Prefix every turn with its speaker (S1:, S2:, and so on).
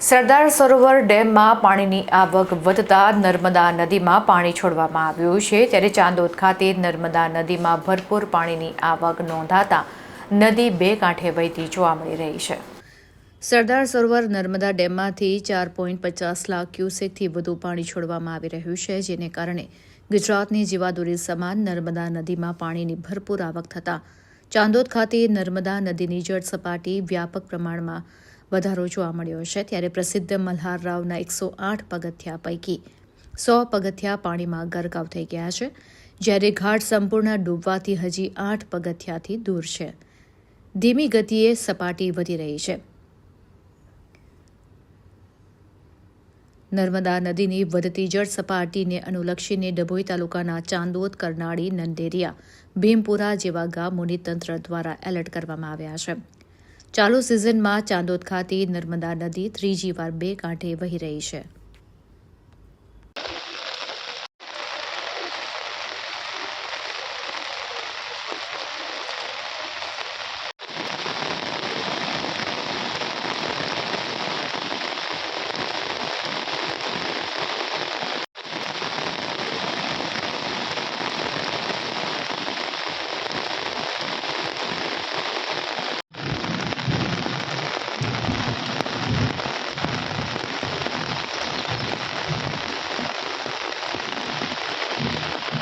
S1: સરદાર સરોવર ડેમમાં પાણીની આવક વધતા નર્મદા નદીમાં પાણી છોડવામાં આવ્યું છે, ત્યારે ચાંદોદ ખાતે નર્મદા નદીમાં ભરપૂર પાણીની આવક નોંધાતા નદી બે કાંઠે વહેતી જોવા મળી રહી છે. સરદાર સરોવર નર્મદા ડેમમાંથી 4.50 લાખ ક્યુસેકથી વધુ પાણી છોડવામાં આવી રહ્યું છે, જેને કારણે ગુજરાતની જીવાદોરી સમાન નર્મદા નદીમાં પાણીની ભરપૂર આવક થતાં ચાંદોદ ખાતે નર્મદા નદીની જળ સપાટી વ્યાપક પ્રમાણમાં વધારો જોવા મળ્યો છે. ત્યારે પ્રસિદ્ધ મલ્હારરાવના 108 પગથિયા પૈકી 100 પગથિયા પાણીમાં ગરકાવ થઈ ગયા છે, જ્યારે ઘાટ સંપૂર્ણ ડૂબવાથી હજી 8 પગથિયાથી દૂર છે. ધીમી ગતિએ સપાટી વધી રહી છે. નર્મદા નદીની વધતી જળ સપાટીને અનુલક્ષીને ડભોઈ તાલુકાના ચાંદોદ, કરનાળી, નંદેરિયા, ભીમપુરા જેવા ગામોને તંત્ર દ્વારા એલર્ટ કરવામાં આવ્યા છે. ચાલુ સિઝનમાં ચાંદોદ ખાતે નર્મદા નદી ત્રીજી વાર બે કાંઠે વહી રહી છે.